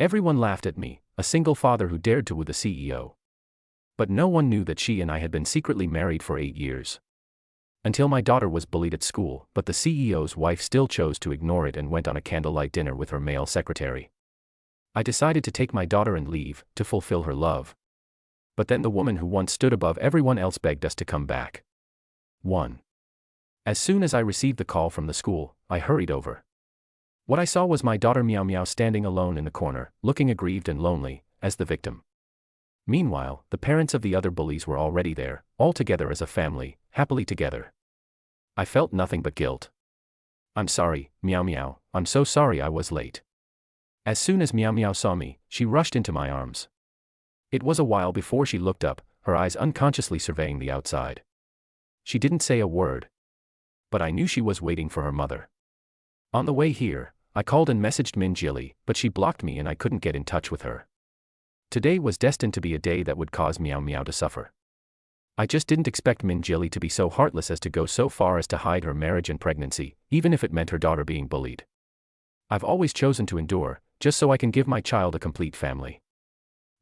Everyone laughed at me, a single father who dared to woo the CEO. But no one knew that she and I had been secretly married for 8 years. Until my daughter was bullied at school, but the CEO's wife still chose to ignore it and went on a candlelight dinner with her male secretary. I decided to take my daughter and leave, to fulfill her love. But then the woman who once stood above everyone else begged us to come back. 1. As soon as I received the call from the school, I hurried over. What I saw was my daughter Meow Meow standing alone in the corner, looking aggrieved and lonely, as the victim. Meanwhile, the parents of the other bullies were already there, all together as a family, happily together. I felt nothing but guilt. I'm sorry, Meow Meow, I'm so sorry I was late. As soon as Meow Meow saw me, she rushed into my arms. It was a while before she looked up, her eyes unconsciously surveying the outside. She didn't say a word. But I knew she was waiting for her mother. On the way here, I called and messaged Min Jilly, but she blocked me and I couldn't get in touch with her. Today was destined to be a day that would cause Meow Meow to suffer. I just didn't expect Min Jilly to be so heartless as to go so far as to hide her marriage and pregnancy, even if it meant her daughter being bullied. I've always chosen to endure, just so I can give my child a complete family.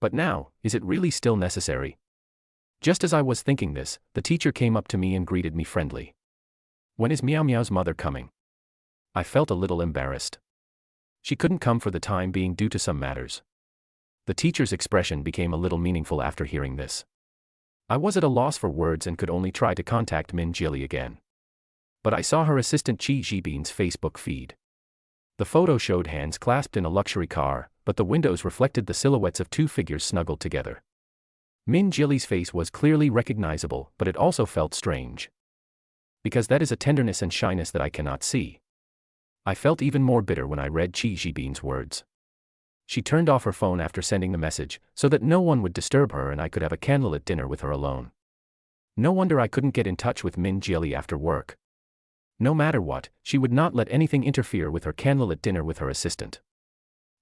But now, is it really still necessary? Just as I was thinking this, the teacher came up to me and greeted me friendly. When is Meow Meow's mother coming? I felt a little embarrassed. She couldn't come for the time being due to some matters. The teacher's expression became a little meaningful after hearing this. I was at a loss for words and could only try to contact Min Jilly again. But I saw her assistant Chi Jibin's Facebook feed. The photo showed hands clasped in a luxury car, but the windows reflected the silhouettes of two figures snuggled together. Min Jilly's face was clearly recognizable, but it also felt strange. Because that is a tenderness and shyness that I cannot see. I felt even more bitter when I read Chi Jibin's words. She turned off her phone after sending the message, so that no one would disturb her and I could have a candlelit dinner with her alone. No wonder I couldn't get in touch with Min Jilly after work. No matter what, she would not let anything interfere with her candlelit dinner with her assistant.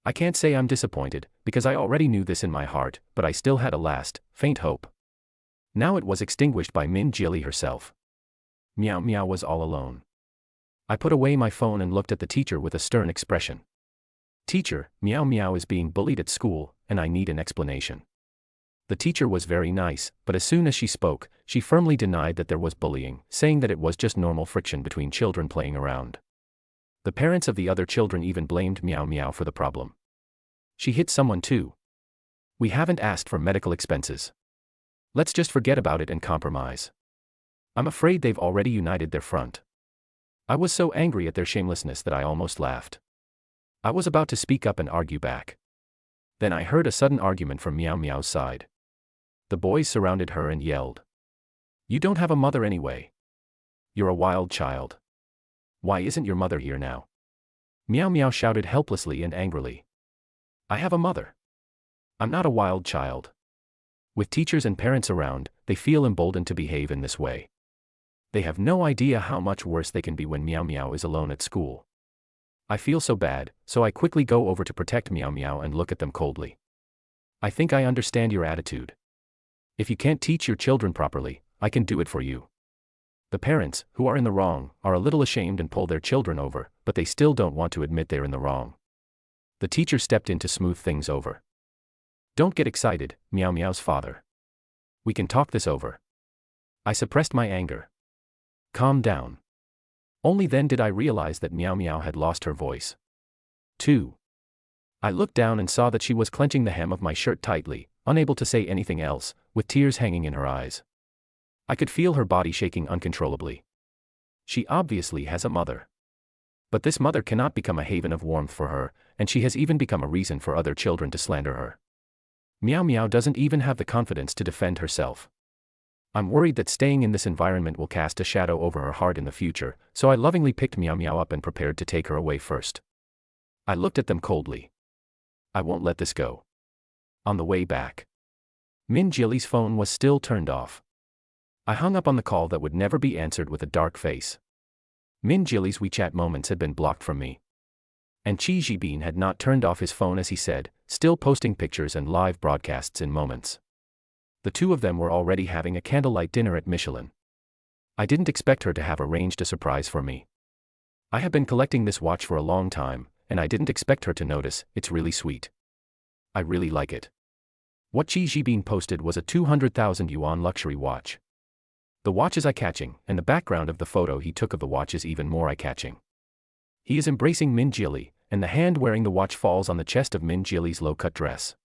I can't say I'm disappointed, because I already knew this in my heart, but I still had a last, faint hope. Now it was extinguished by Min Jilly herself. Meow Meow was all alone. I put away my phone and looked at the teacher with a stern expression. Teacher, Meow Meow is being bullied at school, and I need an explanation. The teacher was very nice, but as soon as she spoke, she firmly denied that there was bullying, saying that it was just normal friction between children playing around. The parents of the other children even blamed Meow Meow for the problem. She hit someone too. We haven't asked for medical expenses. Let's just forget about it and compromise. I'm afraid they've already united their front. I was so angry at their shamelessness that I almost laughed. I was about to speak up and argue back. Then I heard a sudden argument from Meow Meow's side. The boys surrounded her and yelled. You don't have a mother anyway. You're a wild child. Why isn't your mother here now? Meow Meow shouted helplessly and angrily. I have a mother. I'm not a wild child. With teachers and parents around, they feel emboldened to behave in this way. They have no idea how much worse they can be when Meow Meow is alone at school. I feel so bad, so I quickly go over to protect Meow Meow and look at them coldly. I think I understand your attitude. If you can't teach your children properly, I can do it for you. The parents, who are in the wrong, are a little ashamed and pull their children over, but they still don't want to admit they're in the wrong. The teacher stepped in to smooth things over. Don't get excited, Meow Meow's father. We can talk this over. I suppressed my anger. Calm down. Only then did I realize that Meow Meow had lost her voice. 2. I looked down and saw that she was clenching the hem of my shirt tightly, unable to say anything else, with tears hanging in her eyes. I could feel her body shaking uncontrollably. She obviously has a mother. But this mother cannot become a haven of warmth for her, and she has even become a reason for other children to slander her. Meow Meow doesn't even have the confidence to defend herself. I'm worried that staying in this environment will cast a shadow over her heart in the future, so I lovingly picked Meow Meow up and prepared to take her away first. I looked at them coldly. I won't let this go. On the way back, Min Jilly's phone was still turned off. I hung up on the call that would never be answered with a dark face. Min Jilly's WeChat moments had been blocked from me. And Chi Jibin had not turned off his phone as he said, still posting pictures and live broadcasts in moments. The two of them were already having a candlelight dinner at Michelin. I didn't expect her to have arranged a surprise for me. I have been collecting this watch for a long time, and I didn't expect her to notice. It's really sweet. I really like it. What Chi Jibin posted was a 200,000 yuan luxury watch. The watch is eye-catching, and the background of the photo he took of the watch is even more eye-catching. He is embracing Min Jili, and the hand wearing the watch falls on the chest of Min Jili's low-cut dress.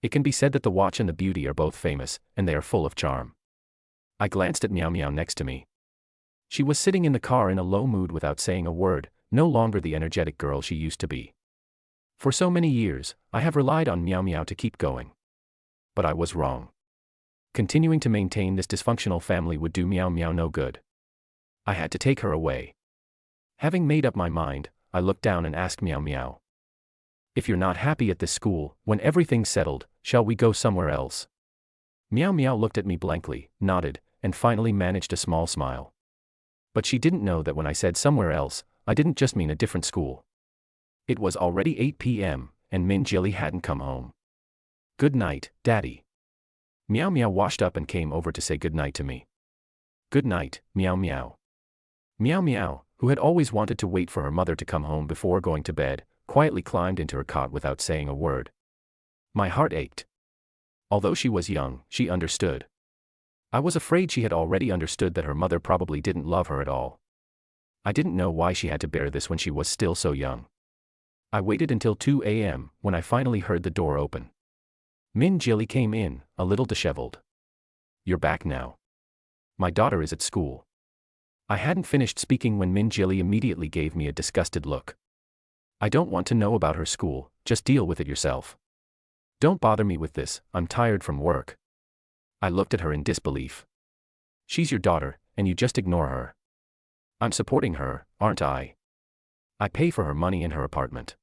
It can be said that the watch and the beauty are both famous, and they are full of charm. I glanced at Miao Miao next to me. She was sitting in the car in a low mood without saying a word, no longer the energetic girl she used to be. For so many years, I have relied on Miao Miao to keep going. But I was wrong. Continuing to maintain this dysfunctional family would do Miao Miao no good. I had to take her away. Having made up my mind, I looked down and asked Miao Miao. If you're not happy at this school, when everything's settled, shall we go somewhere else? Miao Miao looked at me blankly, nodded, and finally managed a small smile. But she didn't know that when I said somewhere else, I didn't just mean a different school. It was already 8 p.m., and Min Jili hadn't come home. Good night, Daddy. Miao Miao washed up and came over to say good night to me. Good night, Miao Miao. Miao Miao, who had always wanted to wait for her mother to come home before going to bed, quietly climbed into her cot without saying a word. My heart ached. Although she was young, she understood. I was afraid she had already understood that her mother probably didn't love her at all. I didn't know why she had to bear this when she was still so young. I waited until 2 a.m., when I finally heard the door open. Min Jili came in, a little disheveled. You're back now. My daughter is at school. I hadn't finished speaking when Min Jili immediately gave me a disgusted look. I don't want to know about her school, just deal with it yourself. Don't bother me with this, I'm tired from work. I looked at her in disbelief. She's your daughter, and you just ignore her. I'm supporting her, aren't I? I pay for her money in her apartment.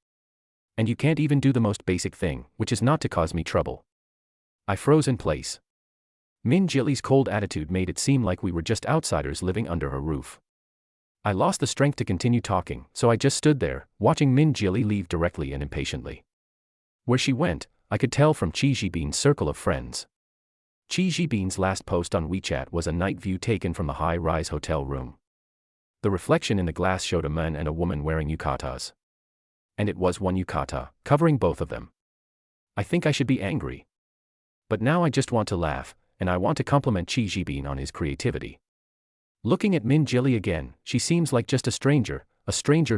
And you can't even do the most basic thing, which is not to cause me trouble. I froze in place. Min Jili's cold attitude made it seem like we were just outsiders living under her roof. I lost the strength to continue talking, so I just stood there, watching Min Jili leave directly and impatiently. Where she went, I could tell from Chi Jibin's circle of friends. Chi Jibin's last post on WeChat was a night view taken from the high-rise hotel room. The reflection in the glass showed a man and a woman wearing yukatas. And it was one yukata, covering both of them. I think I should be angry. But now I just want to laugh, and I want to compliment Chi Jibin on his creativity. Looking at Min Jili again, she seems like just a stranger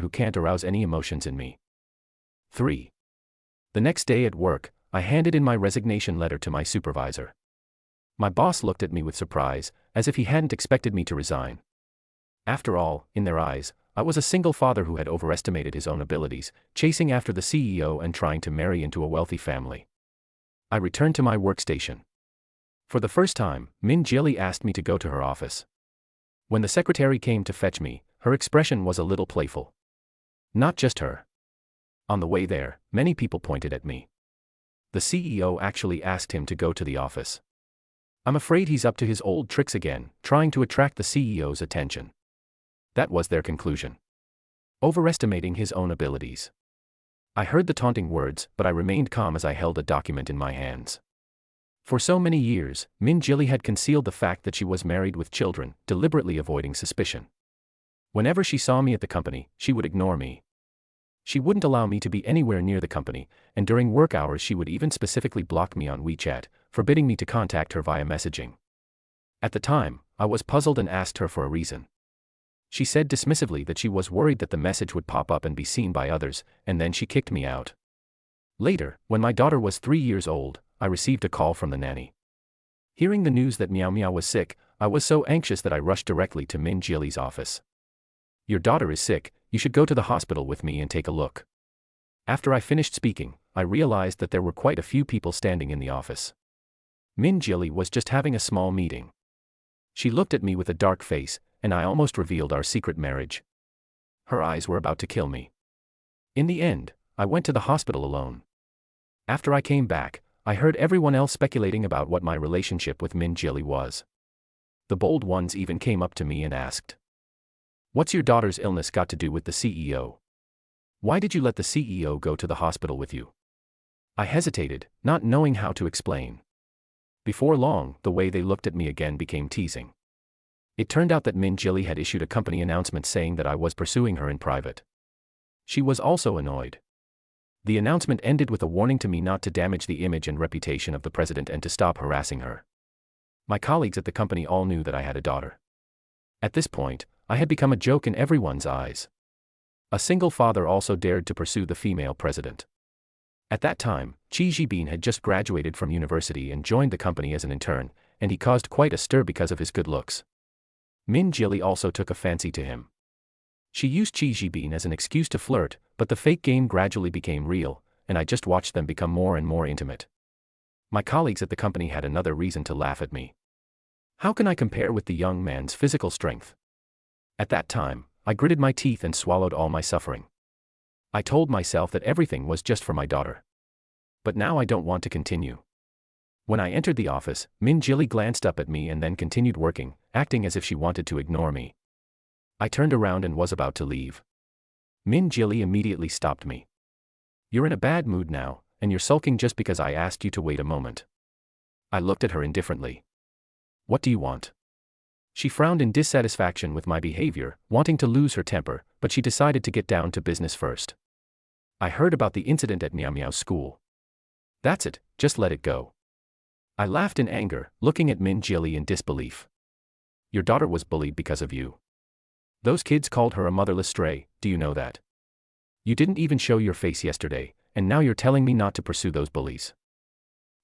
who can't arouse any emotions in me. 3. The next day at work, I handed in my resignation letter to my supervisor. My boss looked at me with surprise, as if he hadn't expected me to resign. After all, in their eyes, I was a single father who had overestimated his own abilities, chasing after the CEO and trying to marry into a wealthy family. I returned to my workstation. For the first time, Min Jili asked me to go to her office. When the secretary came to fetch me, her expression was a little playful. Not just her. On the way there, many people pointed at me. The CEO actually asked him to go to the office. I'm afraid he's up to his old tricks again, trying to attract the CEO's attention. That was their conclusion. Overestimating his own abilities. I heard the taunting words, but I remained calm as I held a document in my hands. For so many years, Min Jili had concealed the fact that she was married with children, deliberately avoiding suspicion. Whenever she saw me at the company, she would ignore me. She wouldn't allow me to be anywhere near the company, and during work hours she would even specifically block me on WeChat, forbidding me to contact her via messaging. At the time, I was puzzled and asked her for a reason. She said dismissively that she was worried that the message would pop up and be seen by others, and then she kicked me out. Later, when my daughter was 3 years old, I received a call from the nanny. Hearing the news that Miao Miao was sick, I was so anxious that I rushed directly to Min Jili's office. Your daughter is sick, you should go to the hospital with me and take a look. After I finished speaking, I realized that there were quite a few people standing in the office. Min Jili was just having a small meeting. She looked at me with a dark face, and I almost revealed our secret marriage. Her eyes were about to kill me. In the end, I went to the hospital alone. After I came back, I heard everyone else speculating about what my relationship with Min Jili was. The bold ones even came up to me and asked, "What's your daughter's illness got to do with the CEO? Why did you let the CEO go to the hospital with you?" I hesitated, not knowing how to explain. Before long, the way they looked at me again became teasing. It turned out that Min Jili had issued a company announcement saying that I was pursuing her in private. She was also annoyed. The announcement ended with a warning to me not to damage the image and reputation of the president and to stop harassing her. My colleagues at the company all knew that I had a daughter. At this point, I had become a joke in everyone's eyes. A single father also dared to pursue the female president. At that time, Chi Jibin had just graduated from university and joined the company as an intern, and he caused quite a stir because of his good looks. Min Jili also took a fancy to him. She used Chi Jibin as an excuse to flirt, but the fake game gradually became real, and I just watched them become more and more intimate. My colleagues at the company had another reason to laugh at me. How can I compare with the young man's physical strength? At that time, I gritted my teeth and swallowed all my suffering. I told myself that everything was just for my daughter. But now I don't want to continue. When I entered the office, Min Jili glanced up at me and then continued working, acting as if she wanted to ignore me. I turned around and was about to leave. Min Jili immediately stopped me. "You're in a bad mood now, and you're sulking just because I asked you to wait a moment." I looked at her indifferently. "What do you want?" She frowned in dissatisfaction with my behavior, wanting to lose her temper, but she decided to get down to business first. "I heard about the incident at Miao Miao's school. That's it, just let it go." I laughed in anger, looking at Min Jili in disbelief. "Your daughter was bullied because of you. Those kids called her a motherless stray, do you know that? You didn't even show your face yesterday, and now you're telling me not to pursue those bullies."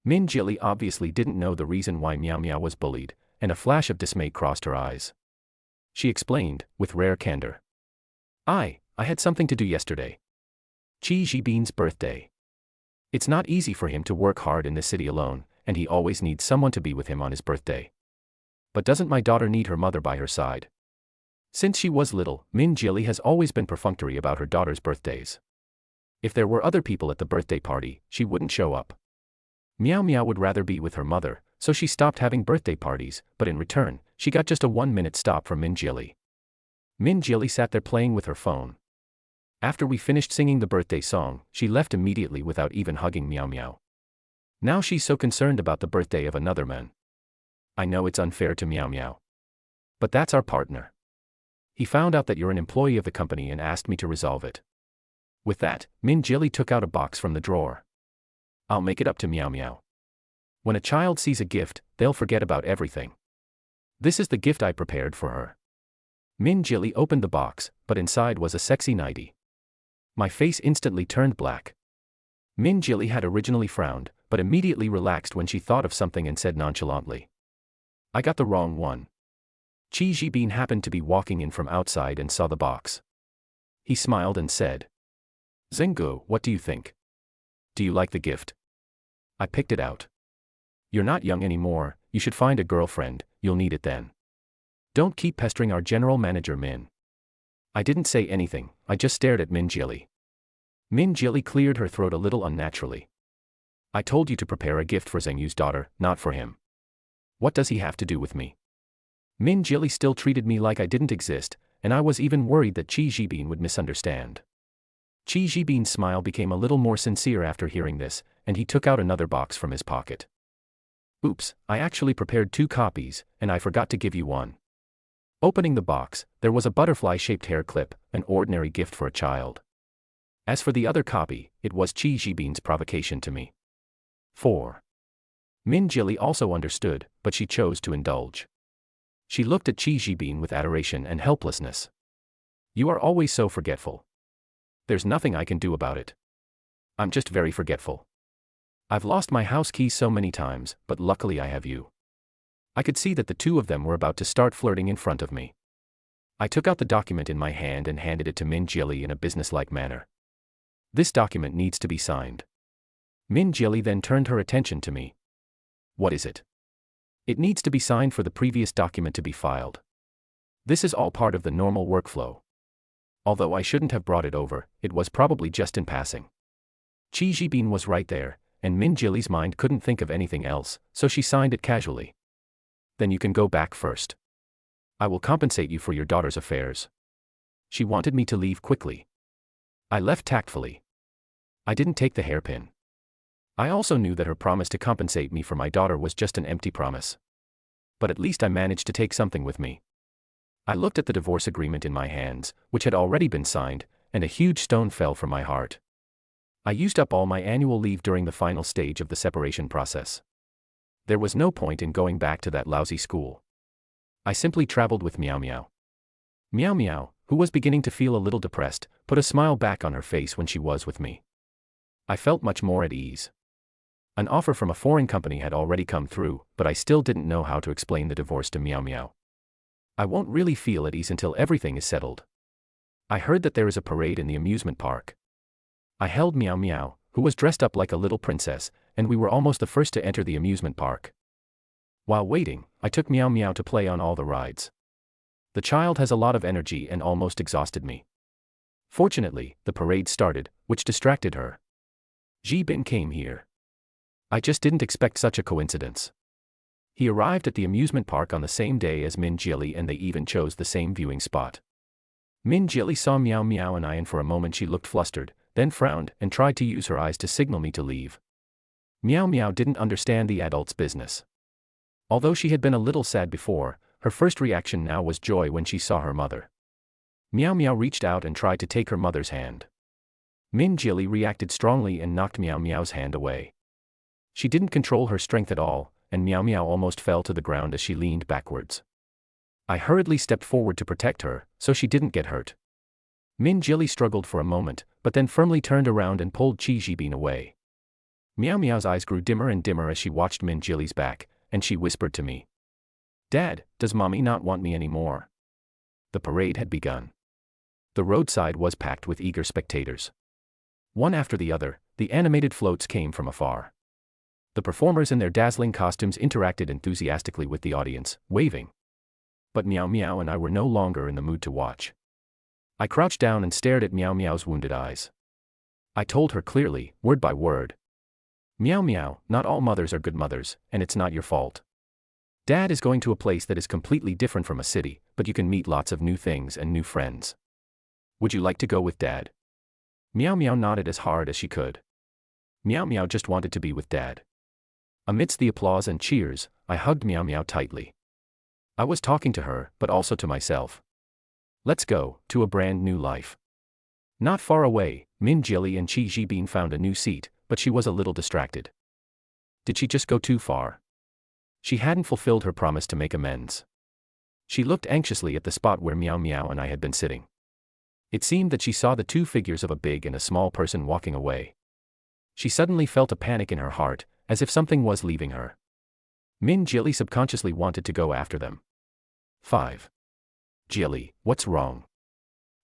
Min Jili obviously didn't know the reason why Miao Miao was bullied, and a flash of dismay crossed her eyes. She explained, with rare candor. I had something to do yesterday. Chi Jibin's birthday. It's not easy for him to work hard in this city alone, and he always needs someone to be with him on his birthday. But doesn't my daughter need her mother by her side? Since she was little, Min Jili has always been perfunctory about her daughter's birthdays. If there were other people at the birthday party, she wouldn't show up. Miao Miao would rather be with her mother, so she stopped having birthday parties, but in return, she got just a 1-minute stop from Min Jili. Min Jili sat there playing with her phone. After we finished singing the birthday song, she left immediately without even hugging Miao Miao. Now she's so concerned about the birthday of another man. I know it's unfair to Miao Miao. But that's our partner. He found out that you're an employee of the company and asked me to resolve it. With that, Min Jili took out a box from the drawer. I'll make it up to Miao Miao. When a child sees a gift, they'll forget about everything. This is the gift I prepared for her. Min Jili opened the box, but inside was a sexy nightie. My face instantly turned black. Min Jili had originally frowned, but immediately relaxed when she thought of something and said nonchalantly. I got the wrong one. Chi Jibin happened to be walking in from outside and saw the box. He smiled and said, Zenggu, what do you think? Do you like the gift? I picked it out. You're not young anymore, you should find a girlfriend, you'll need it then. Don't keep pestering our general manager Min. I didn't say anything, I just stared at Min Jili. Min Jili cleared her throat a little unnaturally. I told you to prepare a gift for Zheng Yu's daughter, not for him. What does he have to do with me? Min Jili still treated me like I didn't exist, and I was even worried that Chi Jibin would misunderstand. Chi Jibin's smile became a little more sincere after hearing this, and he took out another box from his pocket. Oops, I actually prepared 2 copies, and I forgot to give you one. Opening the box, there was a butterfly-shaped hair clip, an ordinary gift for a child. As for the other copy, it was Chi Jibin's provocation to me. 4. Min Jili also understood, but she chose to indulge. She looked at Chi Jibin with adoration and helplessness. You are always so forgetful. There's nothing I can do about it. I'm just very forgetful. I've lost my house keys so many times, but luckily I have you. I could see that the two of them were about to start flirting in front of me. I took out the document in my hand and handed it to Min Jili in a businesslike manner. This document needs to be signed. Min Jili then turned her attention to me. What is it? It needs to be signed for the previous document to be filed. This is all part of the normal workflow. Although I shouldn't have brought it over, it was probably just in passing. Chi Jibin was right there, and Min Jili's mind couldn't think of anything else, so she signed it casually. Then you can go back first. I will compensate you for your daughter's affairs. She wanted me to leave quickly. I left tactfully. I didn't take the hairpin. I also knew that her promise to compensate me for my daughter was just an empty promise. But at least I managed to take something with me. I looked at the divorce agreement in my hands, which had already been signed, and a huge stone fell from my heart. I used up all my annual leave during the final stage of the separation process. There was no point in going back to that lousy school. I simply traveled with Meow Meow. Meow Meow, who was beginning to feel a little depressed, put a smile back on her face when she was with me. I felt much more at ease. An offer from a foreign company had already come through, but I still didn't know how to explain the divorce to Meow Meow. I won't really feel at ease until everything is settled. I heard that there is a parade in the amusement park. I held Meow Meow, who was dressed up like a little princess, and we were almost the first to enter the amusement park. While waiting, I took Meow Meow to play on all the rides. The child has a lot of energy and almost exhausted me. Fortunately, the parade started, which distracted her. Bin came here. I just didn't expect such a coincidence. He arrived at the amusement park on the same day as Min Jili, and they even chose the same viewing spot. Min Jili saw Meow Meow and for a moment she looked flustered, then frowned and tried to use her eyes to signal me to leave. Meow Meow didn't understand the adult's business. Although she had been a little sad before, her first reaction now was joy when she saw her mother. Meow Meow reached out and tried to take her mother's hand. Min Jili reacted strongly and knocked Meow Meow's hand away. She didn't control her strength at all, and Meow Meow almost fell to the ground as she leaned backwards. I hurriedly stepped forward to protect her, so she didn't get hurt. Min Jili struggled for a moment, but then firmly turned around and pulled Bin away. Meow Meow's eyes grew dimmer and dimmer as she watched Min Jili's back, and she whispered to me, "Dad, does Mommy not want me anymore?" The parade had begun. The roadside was packed with eager spectators. One after the other, the animated floats came from afar. The performers in their dazzling costumes interacted enthusiastically with the audience, waving. But Meow Meow and I were no longer in the mood to watch. I crouched down and stared at Meow Meow's wounded eyes. I told her clearly, word by word, "Meow Meow, not all mothers are good mothers, and it's not your fault. Dad is going to a place that is completely different from a city, but you can meet lots of new things and new friends. Would you like to go with Dad?" Meow Meow nodded as hard as she could. Meow Meow just wanted to be with Dad. Amidst the applause and cheers, I hugged Meow Meow tightly. I was talking to her, but also to myself. Let's go, to a brand new life. Not far away, Min Jili and Bin found a new seat, but she was a little distracted. Did she just go too far? She hadn't fulfilled her promise to make amends. She looked anxiously at the spot where Meow Meow and I had been sitting. It seemed that she saw the two figures of a big and a small person walking away. She suddenly felt a panic in her heart, as if something was leaving her. Min Jili subconsciously wanted to go after them. 5. Jili, what's wrong?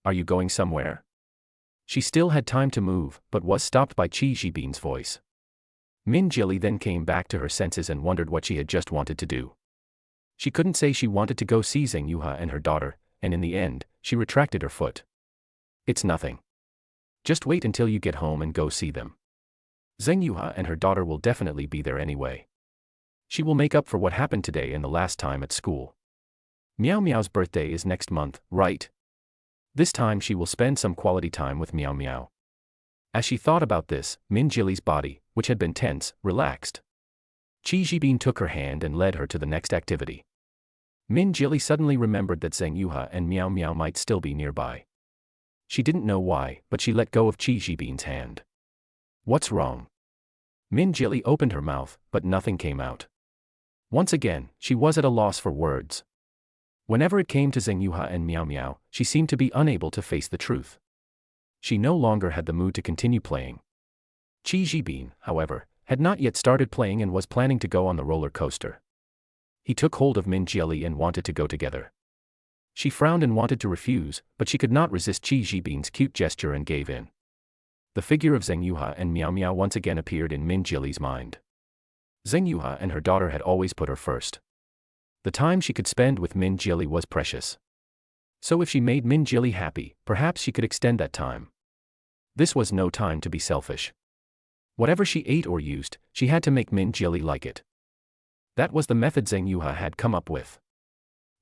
Are you going somewhere? She still had time to move, but was stopped by Bin's voice. Min Jili then came back to her senses and wondered what she had just wanted to do. She couldn't say she wanted to go see Zheng Yuha and her daughter, and in the end, she retracted her foot. It's nothing. Just wait until you get home and go see them. Zheng Yuha and her daughter will definitely be there anyway. She will make up for what happened today and the last time at school. Meow Meow's birthday is next month, right? This time she will spend some quality time with Meow Meow. As she thought about this, Min Jili's body, which had been tense, relaxed. Bin took her hand and led her to the next activity. Min Jili suddenly remembered that Zheng Yuha and Meow Meow might still be nearby. She didn't know why, but she let go of Bin's hand. What's wrong? Min Jili opened her mouth, but nothing came out. Once again, she was at a loss for words. Whenever it came to Zheng Yuha and Meow Meow, she seemed to be unable to face the truth. She no longer had the mood to continue playing. Bin, however, had not yet started playing and was planning to go on the roller coaster. He took hold of Min Jili and wanted to go together. She frowned and wanted to refuse, but she could not resist Bin's cute gesture and gave in. The figure of Zheng Yuha and Meow Meow once again appeared in Min Jili's mind. Zheng Yuha and her daughter had always put her first. The time she could spend with Min Jili was precious. So if she made Min Jili happy, perhaps she could extend that time. This was no time to be selfish. Whatever she ate or used, she had to make Min Jili like it. That was the method Zheng Yuha had come up with.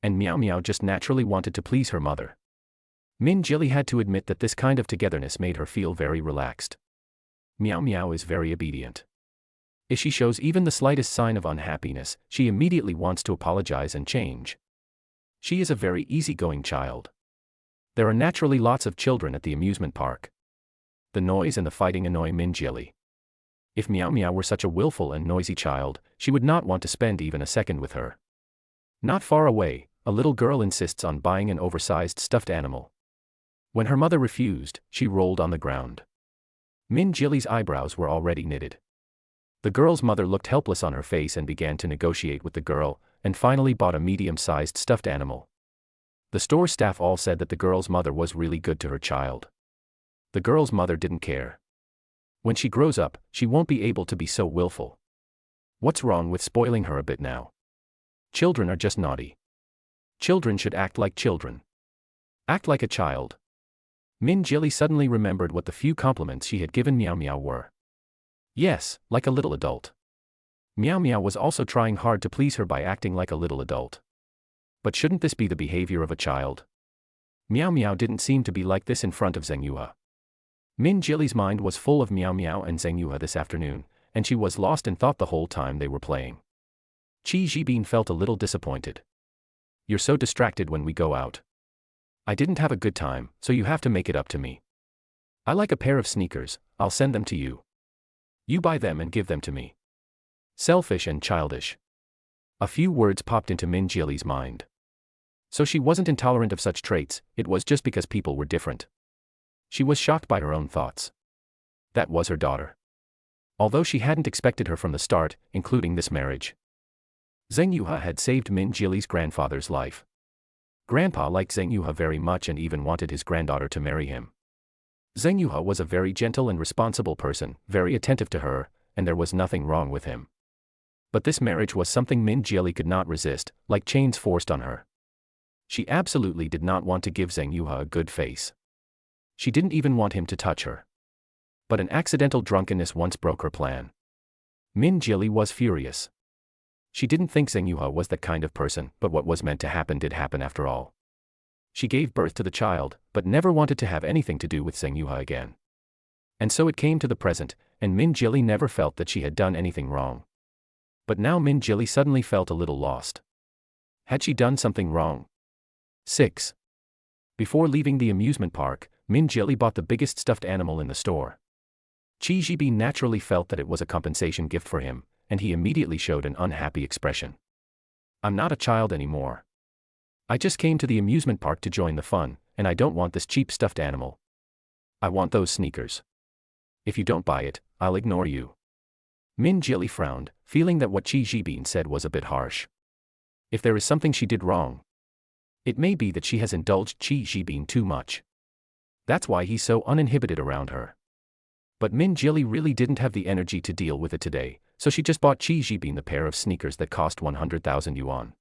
And Meow Meow just naturally wanted to please her mother. Min Jili had to admit that this kind of togetherness made her feel very relaxed. Meow Meow is very obedient. If she shows even the slightest sign of unhappiness, she immediately wants to apologize and change. She is a very easygoing child. There are naturally lots of children at the amusement park. The noise and the fighting annoy Min Jili. If Meow Meow were such a willful and noisy child, she would not want to spend even a second with her. Not far away, a little girl insists on buying an oversized stuffed animal. When her mother refused, she rolled on the ground. Min Jili's eyebrows were already knitted. The girl's mother looked helpless on her face and began to negotiate with the girl, and finally bought a medium-sized stuffed animal. The store staff all said that the girl's mother was really good to her child. The girl's mother didn't care. When she grows up, she won't be able to be so willful. What's wrong with spoiling her a bit now? Children are just naughty. Children should act like children. Act like a child. Min Jili suddenly remembered what the few compliments she had given Meow Meow were. Yes, like a little adult. Meow Meow was also trying hard to please her by acting like a little adult. But shouldn't this be the behavior of a child? Meow Meow didn't seem to be like this in front of Zheng Yuhe. Min Jili's mind was full of Meow Meow and Zheng Yuhe this afternoon, and she was lost in thought the whole time they were playing. Qi Jibin felt a little disappointed. You're so distracted when we go out. I didn't have a good time, so you have to make it up to me. I like a pair of sneakers, I'll send them to you. You buy them and give them to me. Selfish and childish. A few words popped into Min Jili's mind. So she wasn't intolerant of such traits, it was just because people were different. She was shocked by her own thoughts. That was her daughter. Although she hadn't expected her from the start, including this marriage. Zheng Yuhe had saved Min Jili's grandfather's life. Grandpa liked Zheng Yuhe very much and even wanted his granddaughter to marry him. Zheng Yuhe was a very gentle and responsible person, very attentive to her, and there was nothing wrong with him. But this marriage was something Min Jili could not resist, like chains forced on her. She absolutely did not want to give Zheng Yuhe a good face. She didn't even want him to touch her. But an accidental drunkenness once broke her plan. Min Jili was furious. She didn't think Zheng Yuhe was that kind of person, but what was meant to happen did happen after all. She gave birth to the child, but never wanted to have anything to do with Zheng Yuhe again. And so it came to the present, and Min Jili never felt that she had done anything wrong. But now Min Jili suddenly felt a little lost. Had she done something wrong? 6. Before leaving the amusement park, Min Jili bought the biggest stuffed animal in the store. Qi Jibin naturally felt that it was a compensation gift for him, and he immediately showed an unhappy expression. I'm not a child anymore. I just came to the amusement park to join the fun, and I don't want this cheap stuffed animal. I want those sneakers. If you don't buy it, I'll ignore you. Min Jili frowned, feeling that what Qi Jibin said was a bit harsh. If there is something she did wrong, it may be that she has indulged Qi Jibin too much. That's why he's so uninhibited around her. But Min Jili really didn't have the energy to deal with it today, so she just bought Qi Jibin the pair of sneakers that cost 100,000 yuan.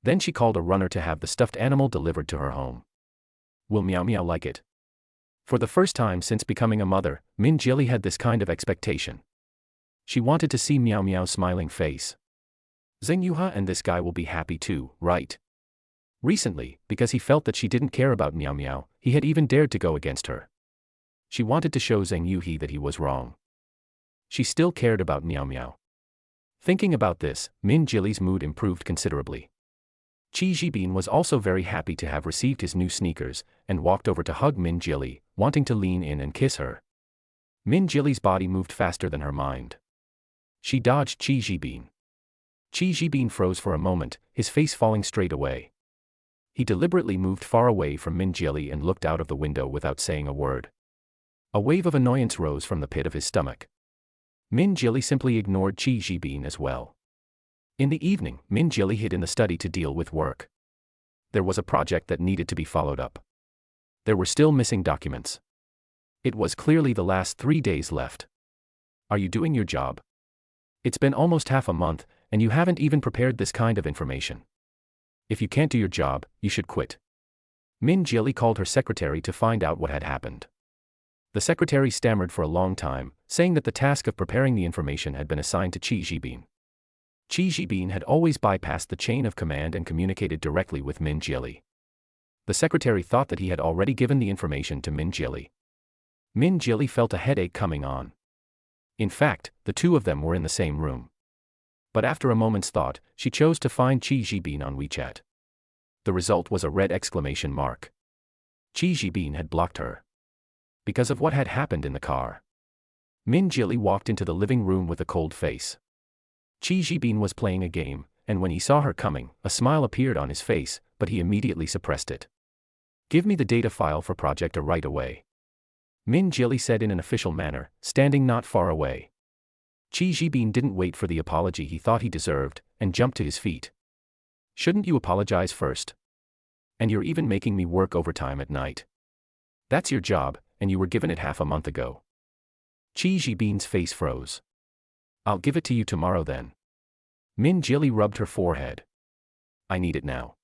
Then she called a runner to have the stuffed animal delivered to her home. Will Meow Meow like it? For the first time since becoming a mother, Min Jili had this kind of expectation. She wanted to see Meow Meow's smiling face. Zheng Yuhe and this guy will be happy too, right? Recently, because he felt that she didn't care about Meow Meow, he had even dared to go against her. She wanted to show Zheng Yuhe that he was wrong. She still cared about Meow Meow. Thinking about this, Min Jili's mood improved considerably. Qi Jibin was also very happy to have received his new sneakers, and walked over to hug Min Jili, wanting to lean in and kiss her. Min Jili's body moved faster than her mind. She dodged Qi Jibin. Qi Jibin froze for a moment, his face falling straight away. He deliberately moved far away from Min Jili and looked out of the window without saying a word. A wave of annoyance rose from the pit of his stomach. Min Jili simply ignored Qi Jibin as well. In the evening, Min Jili hid in the study to deal with work. There was a project that needed to be followed up. There were still missing documents. It was clearly the last 3 days left. Are you doing your job? It's been almost half a month, and you haven't even prepared this kind of information. If you can't do your job, you should quit. Min Jili called her secretary to find out what had happened. The secretary stammered for a long time, saying that the task of preparing the information had been assigned to Qi Jibin. Qi Jibin had always bypassed the chain of command and communicated directly with Min Jili. The secretary thought that he had already given the information to Min Jili. Min Jili felt a headache coming on. In fact, the two of them were in the same room. But after a moment's thought, she chose to find Qi Jibin on WeChat. The result was a red exclamation mark. Qi Jibin had blocked her. because of what had happened in the car. Min Jili walked into the living room with a cold face. Chi Jibin was playing a game, and when he saw her coming, a smile appeared on his face, but he immediately suppressed it. "Give me the data file for Project right away," Min Jili said in an official manner, standing not far away. Chi Jibin didn't wait for the apology he thought he deserved, and jumped to his feet. "Shouldn't you apologize first? And you're even making me work overtime at night. That's your job, and you were given it half a month ago." Chi Jibin's face froze. "I'll give it to you tomorrow then." Min Jili rubbed her forehead. "I need it now.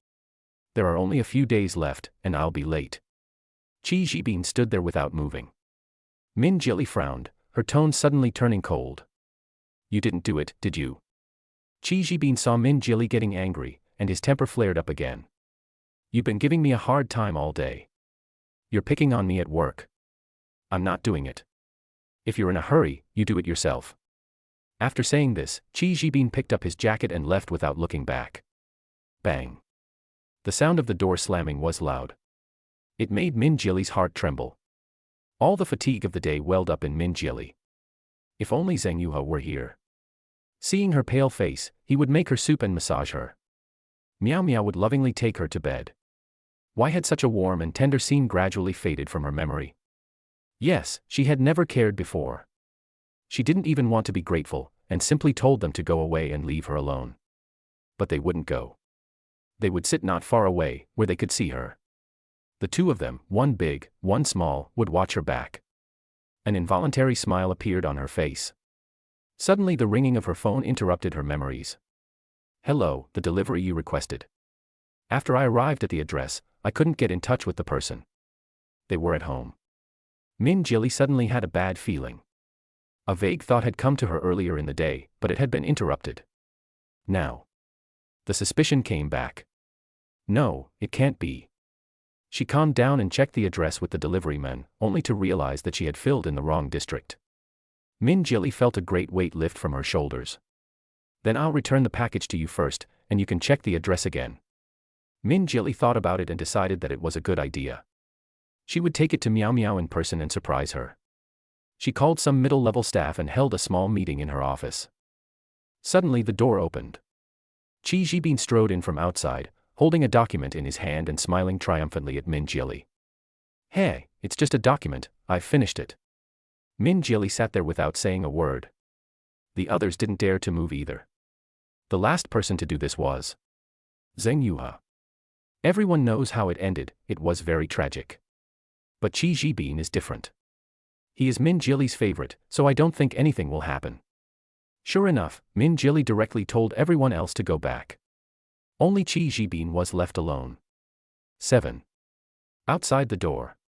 There are only a few days left, and I'll be late." Chi Jibin stood there without moving. Min Jili frowned, her tone suddenly turning cold. "You didn't do it, did you?" Chi Jibin saw Min Jili getting angry, and his temper flared up again. "You've been giving me a hard time all day. You're picking on me at work. I'm not doing it. If you're in a hurry, you do it yourself." After saying this, Chi Jibin picked up his jacket and left without looking back. Bang. The sound of the door slamming was loud. It made Min Jili's heart tremble. All the fatigue of the day welled up in Min Jili. If only Zheng Yuha were here. Seeing her pale face, he would make her soup and massage her. Miao Miao would lovingly take her to bed. Why had such a warm and tender scene gradually faded from her memory? Yes, she had never cared before. She didn't even want to be grateful, and simply told them to go away and leave her alone. But they wouldn't go. They would sit not far away, where they could see her. The two of them, one big, one small, would watch her back. An involuntary smile appeared on her face. Suddenly the ringing of her phone interrupted her memories. "Hello, the delivery you requested. After I arrived at the address, I couldn't get in touch with the person. They were at home." Min Jili suddenly had a bad feeling. A vague thought had come to her earlier in the day, but it had been interrupted. Now. The suspicion came back. No, it can't be. She calmed down and checked the address with the deliveryman, only to realize that she had filled in the wrong district. Min Jili felt a great weight lift from her shoulders. "Then I'll return the package to you first, and you can check the address again." Min Jili thought about it and decided that it was a good idea. She would take it to Miao Miao in person and surprise her. She called some middle-level staff and held a small meeting in her office. Suddenly the door opened. Chi Jibin strode in from outside, holding a document in his hand and smiling triumphantly at Min Jili. "Hey, it's just a document, I've finished it." Min Jili sat there without saying a word. The others didn't dare to move either. The last person to do this was Zheng Yuha. Everyone knows how it ended, it was very tragic. But Chi Jibin is different. He is Min Jili's favorite, so I don't think anything will happen. Sure enough, Min Jili directly told everyone else to go back. Only Chi Jibin was left alone. 7. Outside the door.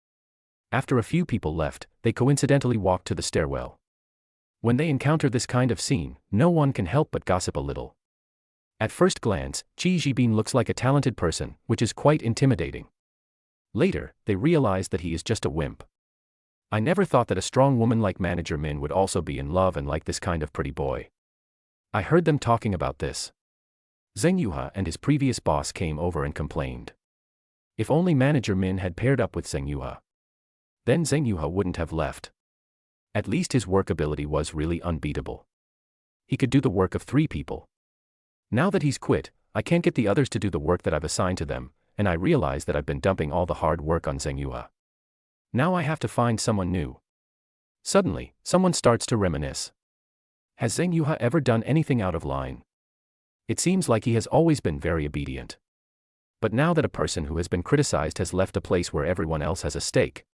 After a few people left, they coincidentally walked to the stairwell. When they encounter this kind of scene, no one can help but gossip a little. At first glance, Chi Jibin looks like a talented person, which is quite intimidating. Later, they realize that he is just a wimp. I never thought that a strong woman like Manager Min would also be in love and like this kind of pretty boy. I heard them talking about this. Zheng Yuha and his previous boss came over and complained. If only Manager Min had paired up with Zheng Yuha. Then Zheng Yuha wouldn't have left. At least his work ability was really unbeatable. He could do the work of 3 people. Now that he's quit, I can't get the others to do the work that I've assigned to them, and I realize that I've been dumping all the hard work on Zheng Yuha. Now I have to find someone new. Suddenly, someone starts to reminisce. Has Zheng Yuha ever done anything out of line? It seems like he has always been very obedient. But now that a person who has been criticized has left a place where everyone else has a stake,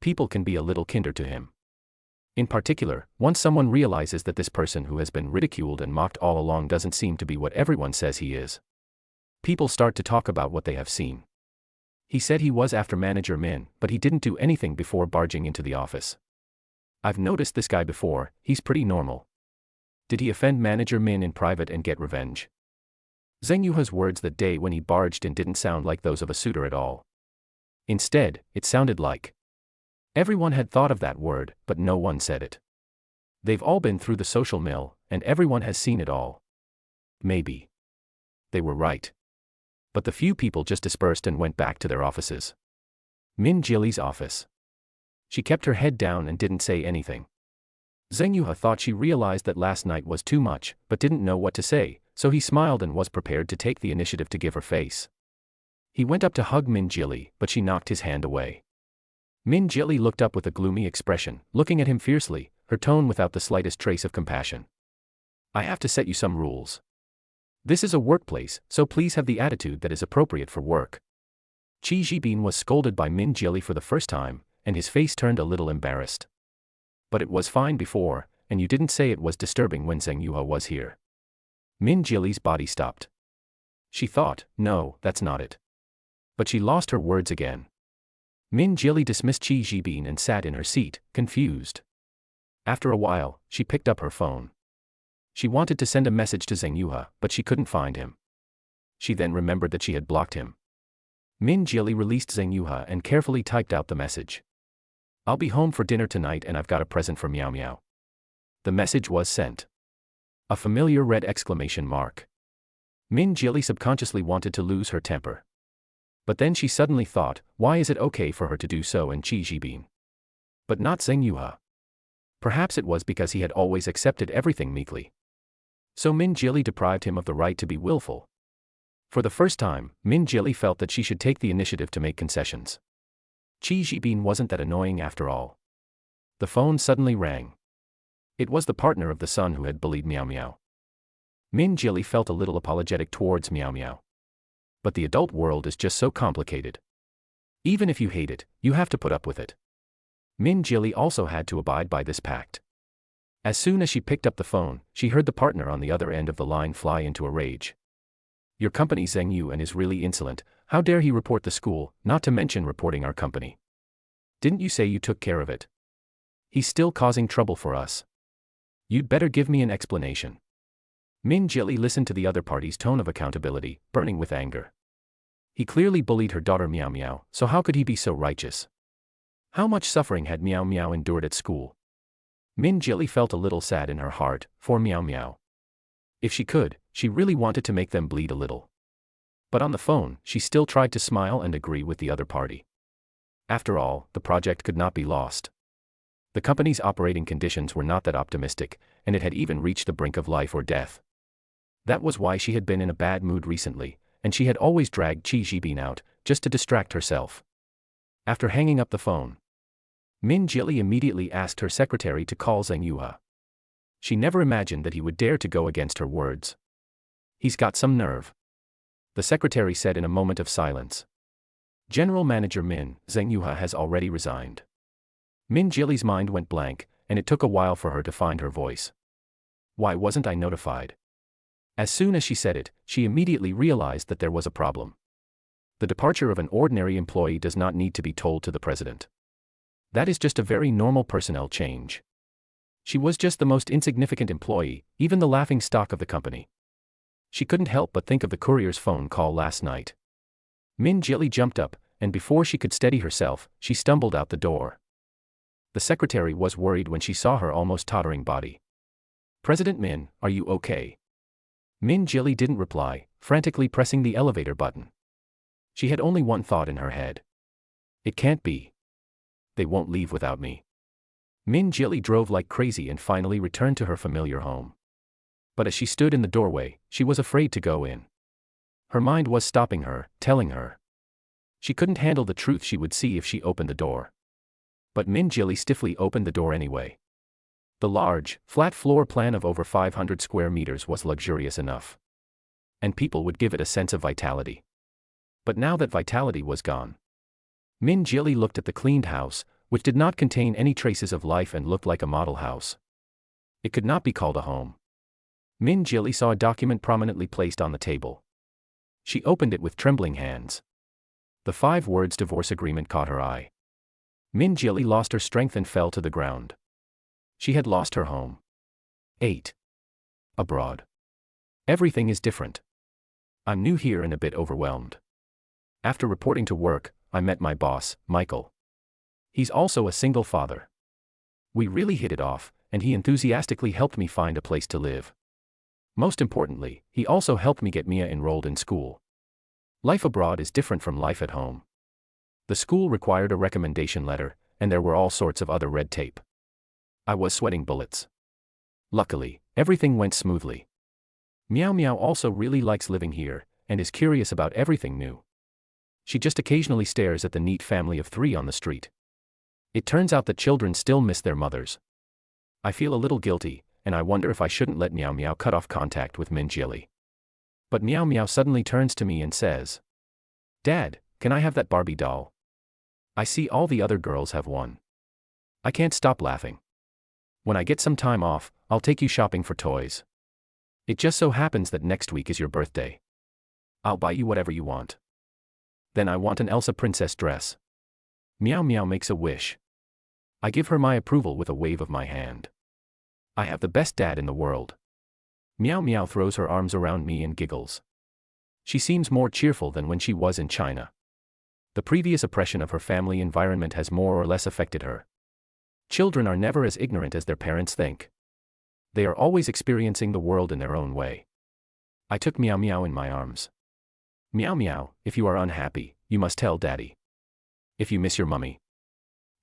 people can be a little kinder to him. In particular, once someone realizes that this person who has been ridiculed and mocked all along doesn't seem to be what everyone says he is, people start to talk about what they have seen. He said he was after Manager Min, but he didn't do anything before barging into the office. I've noticed this guy before, he's pretty normal. Did he offend Manager Min in private and get revenge? Zheng Yuha's words that day when he barged in didn't sound like those of a suitor at all. Instead, it sounded like everyone had thought of that word, but no one said it. They've all been through the social mill, and everyone has seen it all. Maybe they were right. But the few people just dispersed and went back to their offices. Min Jili's office. She kept her head down and didn't say anything. Zheng Yuhe thought she realized that last night was too much, but didn't know what to say, so he smiled and was prepared to take the initiative to give her face. He went up to hug Min Jili, but she knocked his hand away. Min Jili looked up with a gloomy expression, looking at him fiercely, her tone without the slightest trace of compassion. I have to set you some rules. This is a workplace, so please have the attitude that is appropriate for work. Qi Jibin was scolded by Min Jili for the first time, and his face turned a little embarrassed. But it was fine before, and you didn't say it was disturbing when Zheng Yuhe was here. Min Jili's body stopped. She thought, no, that's not it. But she lost her words again. Min Jili dismissed Qi Jibin and sat in her seat, confused. After a while, she picked up her phone. She wanted to send a message to Zheng Yuhe, but she couldn't find him. She then remembered that she had blocked him. Min Jili released Zheng Yuhe and carefully typed out the message. I'll be home for dinner tonight and I've got a present for Miao Miao. The message was sent. A familiar red exclamation mark. Min Jili subconsciously wanted to lose her temper. But then she suddenly thought, why is it okay for her to do so and Qi Jibin? But not Zheng Yuhe. Perhaps it was because he had always accepted everything meekly. So Min Jili deprived him of the right to be willful. For the first time, Min Jili felt that she should take the initiative to make concessions. Qi Jibin wasn't that annoying after all. The phone suddenly rang. It was the partner of the son who had bullied Miao Miao. Min Jili felt a little apologetic towards Miao Miao. But the adult world is just so complicated. Even if you hate it, you have to put up with it. Min Jili also had to abide by this pact. As soon as she picked up the phone, she heard the partner on the other end of the line fly into a rage. Your company Zheng Yuhe is really insolent. How dare he report the school, not to mention reporting our company. Didn't you say you took care of it? He's still causing trouble for us. You'd better give me an explanation. Min Jili listened to the other party's tone of accountability, burning with anger. He clearly bullied her daughter Miao Miao, so how could he be so righteous? How much suffering had Miao Miao endured at school? Min Jili felt a little sad in her heart, for Miao Miao. If she could, she really wanted to make them bleed a little. But on the phone, she still tried to smile and agree with the other party. After all, the project could not be lost. The company's operating conditions were not that optimistic, and it had even reached the brink of life or death. That was why she had been in a bad mood recently, and she had always dragged Qi Jibin out, just to distract herself. After hanging up the phone, Min Jili immediately asked her secretary to call Zheng Yuhe. She never imagined that he would dare to go against her words. He's got some nerve. The secretary said in a moment of silence. General Manager Min, Zheng Yuhe has already resigned. Min Jili's mind went blank, and it took a while for her to find her voice. Why wasn't I notified? As soon as she said it, she immediately realized that there was a problem. The departure of an ordinary employee does not need to be told to the president. That is just a very normal personnel change. She was just the most insignificant employee, even the laughing stock of the company. She couldn't help but think of the courier's phone call last night. Min Jili jumped up, and before she could steady herself, she stumbled out the door. The secretary was worried when she saw her almost tottering body. President Min, are you okay? Min Jili didn't reply, frantically pressing the elevator button. She had only one thought in her head. It can't be. They won't leave without me. Min Jili drove like crazy and finally returned to her familiar home. But as she stood in the doorway, she was afraid to go in. Her mind was stopping her, telling her. She couldn't handle the truth she would see if she opened the door. But Min Jili stiffly opened the door anyway. The large, flat floor plan of over 500 square meters was luxurious enough. And people would give it a sense of vitality. But now that vitality was gone, Min Jili looked at the cleaned house, which did not contain any traces of life and looked like a model house. It could not be called a home. Min Jili saw a document prominently placed on the table. She opened it with trembling hands. The 5 words divorce agreement caught her eye. Min Jili lost her strength and fell to the ground. She had lost her home. 8. Abroad. Everything is different. I'm new here and a bit overwhelmed. After reporting to work, I met my boss, Michael. He's also a single father. We really hit it off, and he enthusiastically helped me find a place to live. Most importantly, he also helped me get Mia enrolled in school. Life abroad is different from life at home. The school required a recommendation letter, and there were all sorts of other red tape. I was sweating bullets. Luckily, everything went smoothly. Meow Meow also really likes living here, and is curious about everything new. She just occasionally stares at the neat family of 3 on the street. It turns out that children still miss their mothers. I feel a little guilty, and I wonder if I shouldn't let Meow Meow cut off contact with Min Jilly. But Meow Meow suddenly turns to me and says, "Dad, can I have that Barbie doll? I see all the other girls have one." I can't stop laughing. "When I get some time off, I'll take you shopping for toys. It just so happens that next week is your birthday. I'll buy you whatever you want." "Then I want an Elsa princess dress." Meow Meow makes a wish. I give her my approval with a wave of my hand. I have the best dad in the world. Meow Meow throws her arms around me and giggles. She seems more cheerful than when she was in China. The previous oppression of her family environment has more or less affected her. Children are never as ignorant as their parents think. They are always experiencing the world in their own way. I took Meow Meow in my arms. "Meow Meow, if you are unhappy, you must tell Daddy. If you miss your mummy."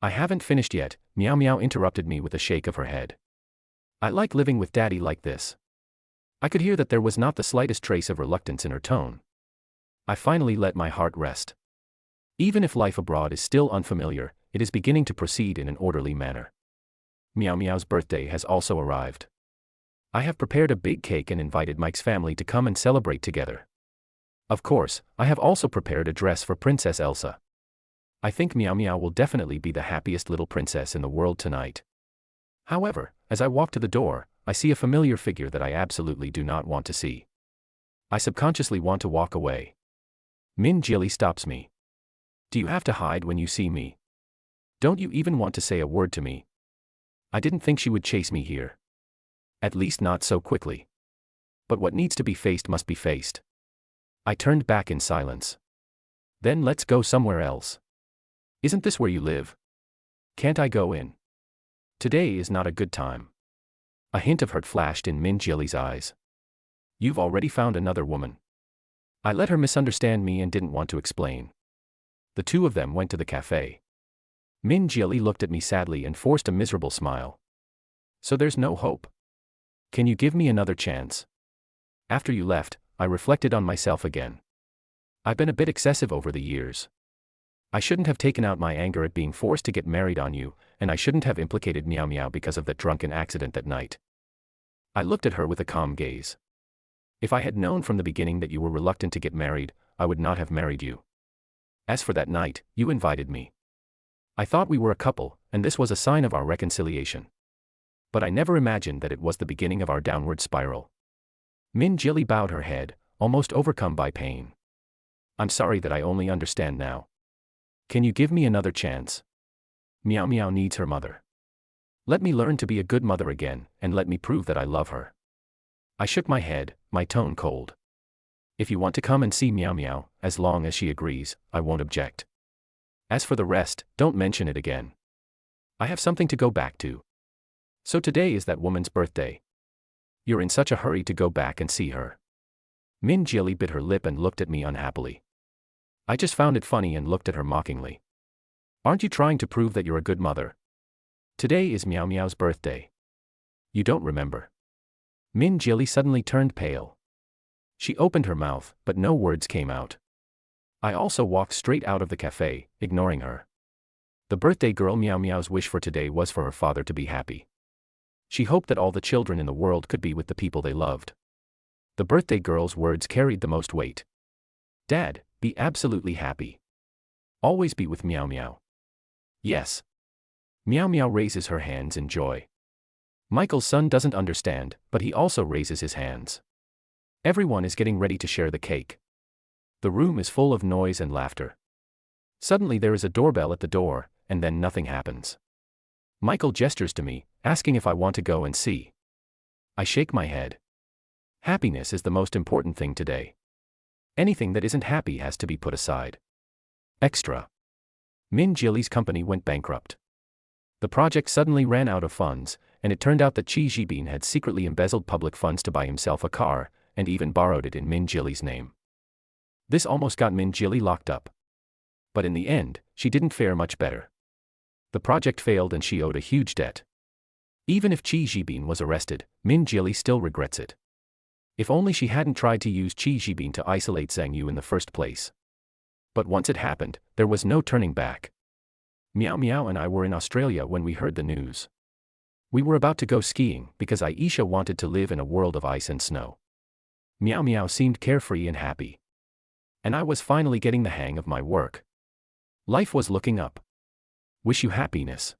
"I haven't finished yet," Meow Meow interrupted me with a shake of her head. "I like living with Daddy like this." I could hear that there was not the slightest trace of reluctance in her tone. I finally let my heart rest. Even if life abroad is still unfamiliar, it is beginning to proceed in an orderly manner. Meow Meow's birthday has also arrived. I have prepared a big cake and invited Mike's family to come and celebrate together. Of course, I have also prepared a dress for Princess Elsa. I think Meow Meow will definitely be the happiest little princess in the world tonight. However, as I walk to the door, I see a familiar figure that I absolutely do not want to see. I subconsciously want to walk away. Min Jilly stops me. "Do you have to hide when you see me? Don't you even want to say a word to me?" I didn't think she would chase me here. At least not so quickly. But what needs to be faced must be faced. I turned back in silence. "Then let's go somewhere else. Isn't this where you live? Can't I go in? Today is not a good time." A hint of hurt flashed in Min Jilly's eyes. "You've already found another woman." I let her misunderstand me and didn't want to explain. The two of them went to the cafe. Min Jilly looked at me sadly and forced a miserable smile. "So there's no hope? Can you give me another chance?" After you left, I reflected on myself again. I've been a bit excessive over the years. I shouldn't have taken out my anger at being forced to get married on you, and I shouldn't have implicated Meow Meow because of that drunken accident that night. I looked at her with a calm gaze. If I had known from the beginning that you were reluctant to get married, I would not have married you. As for that night, you invited me. I thought we were a couple, and this was a sign of our reconciliation. But I never imagined that it was the beginning of our downward spiral. Min Jilly bowed her head, almost overcome by pain. "I'm sorry that I only understand now. Can you give me another chance? Meow Meow needs her mother. Let me learn to be a good mother again, and let me prove that I love her." I shook my head, my tone cold. "If you want to come and see Meow Meow, as long as she agrees, I won't object. As for the rest, don't mention it again. I have something to go back to." "So today is that woman's birthday. You're in such a hurry to go back and see her." Min Jilly bit her lip and looked at me unhappily. I just found it funny and looked at her mockingly. "Aren't you trying to prove that you're a good mother? Today is Meow Meow's birthday. You don't remember?" Min Jilly suddenly turned pale. She opened her mouth, but no words came out. I also walked straight out of the cafe, ignoring her. The birthday girl Meow Meow's wish for today was for her father to be happy. She hoped that all the children in the world could be with the people they loved. The birthday girl's words carried the most weight. "Dad, be absolutely happy. Always be with Meow Meow." "Yes." Meow Meow raises her hands in joy. Michael's son doesn't understand, but he also raises his hands. Everyone is getting ready to share the cake. The room is full of noise and laughter. Suddenly there is a doorbell at the door, and then nothing happens. Michael gestures to me, asking if I want to go and see. I shake my head. Happiness is the most important thing today. Anything that isn't happy has to be put aside. Extra. Min Jilly's company went bankrupt. The project suddenly ran out of funds, and it turned out that Chi Jibin had secretly embezzled public funds to buy himself a car, and even borrowed it in Min Jilly's name. This almost got Min Jilly locked up. But in the end, she didn't fare much better. The project failed and she owed a huge debt. Even if Chi Jibin was arrested, Min Jili still regrets it. If only she hadn't tried to use Chi Jibin to isolate Zhang Yu in the first place. But once it happened, there was no turning back. Miao Miao and I were in Australia when we heard the news. We were about to go skiing because Aisha wanted to live in a world of ice and snow. Miao Miao seemed carefree and happy. And I was finally getting the hang of my work. Life was looking up. Wish you happiness.